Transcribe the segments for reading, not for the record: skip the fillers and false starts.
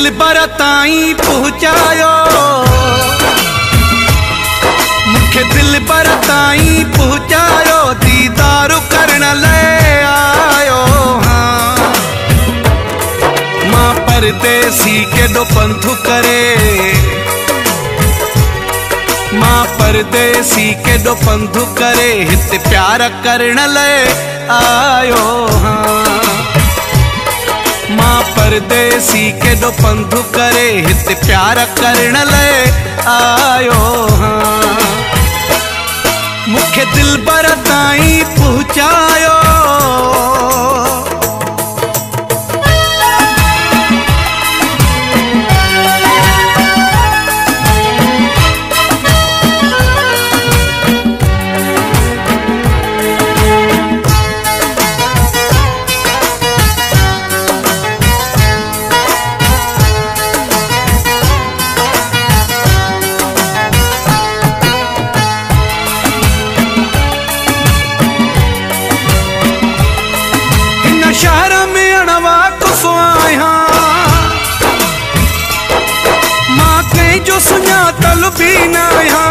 दिल बर ताईं पहुँचायो, मुखे दिल बर ताईं पहुँचायो, दीदार करण ले आयो। हाँ मां परदेसी केॾो पंधु करे, मां परदेसी केॾो पंधु करे, हिते प्यार करण ले आयो। हाँ मां परदेसी केॾो पंधु करे, हिते प्यार करण ले आयो। हाँ मुखे दिल बर ताईं पहुँचायो। शहर में अणवा कुफो आया, मां कहीं जो सुञातल भी न आया।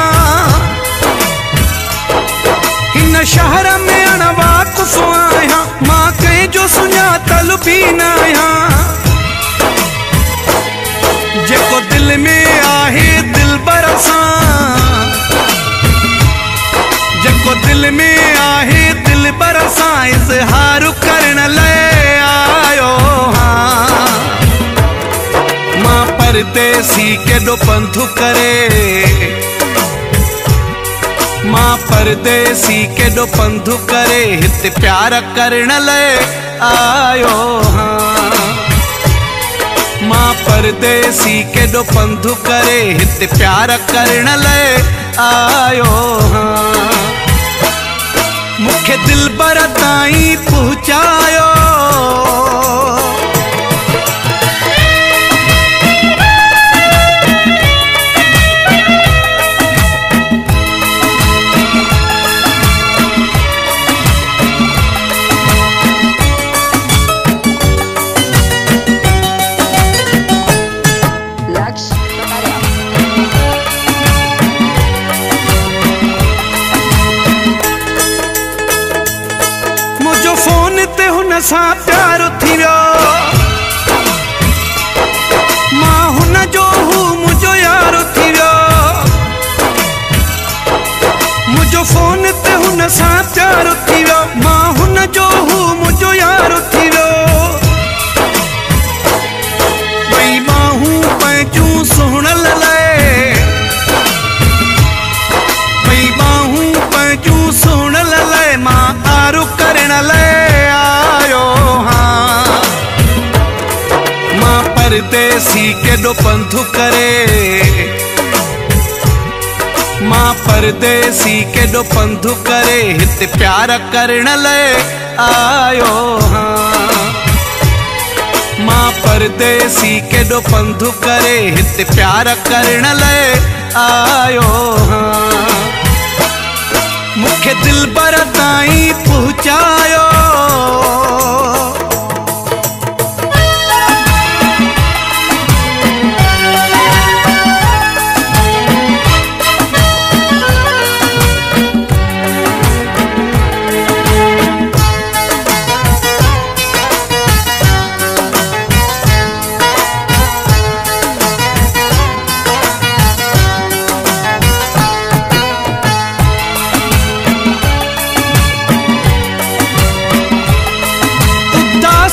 इन शहर में अणवा कुफो आया, मां कहीं जो सुञातल भी न आया। जेको दिल में आहे दिल बरसा, जेको दिल में आहे दिल बरसा, इज़हार करण ले आयो। हाँ मां परदेसी केॾो पंधु करे, मां परदेसी केॾो पंधु करे, हिते प्यार करण ले आयो। हाँ मां परदेसी केॾो पंधु करे, हिते प्यार करण ले आयो। हाँ मुखे दिल बर ताईं पहुँचायो। फोन ते हुन सां प्यार थी वियो, मां हुन जो हू मुंहिंजो यार थी वियो। मुंहिंजो फोन ते हुन सां प्यार थी वियो, मां हुन जो हू मुंहिंजो यार थी वियो। ॿई बाहूं पंहिंजूं सुहिणल लाइ, ॿई बाहूं पंहिंजूं सुहिणल लाइ, मां आरू करण लाइ आयो। हाँ मां परदेसी केॾो पंधु करे, मां परदेसी केॾो पंधु करे, हिते प्यार करण ले आयो। हाँ मां परदेसी केॾो पंधु करे, हिते प्यार करण ले आयो। हाँ मुखे दिल बर ताईं पहुँचायो।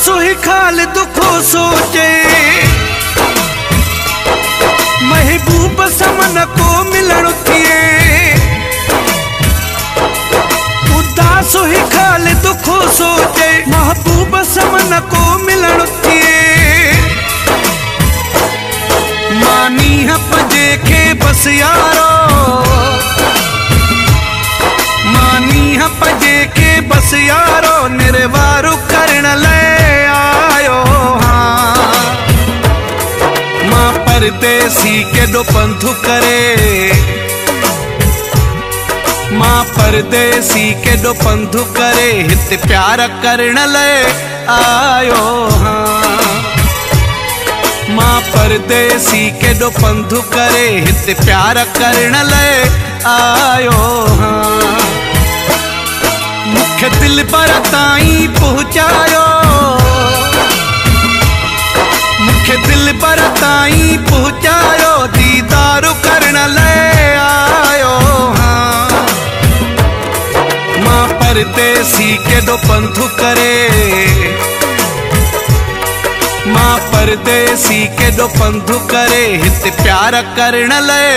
सोही खाल दुखो सोचे, महबूब समन को मिलण थिए। उदास ही खाल दुखो सोचे, महबूब समन को मिलण थिए। मानी हपजे खे बस यारो, मानी हपजे खे बस यारो, निर्वारू करण ले आयो। हाँ मां परदेसी केॾो पंधु करे, मां परदेसी केॾो पंधु करे, हिते प्यार करण ले आयो। हाँ मां परदेसी केॾो पंधु करे हिते प्यार करण लाइ आयो हाँ। मूंखे दिल पर ताईं पहुचायो, मूंखे दिल पर ताईं पहुचायो, दीदार करण लाइ आयो हाँ। मां परदेसी केॾो पंधु करे, मां परदेसी केॾो पंधु करे हिते प्यार करण लाइ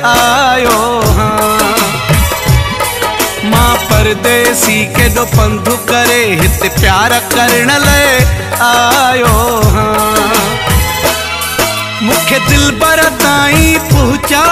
आयो हाँ। मां परदेसी केॾो पंधु करे हिते प्यार करण लाइ आयो हाँ। मूंखे दिल पर ताईं पहुचा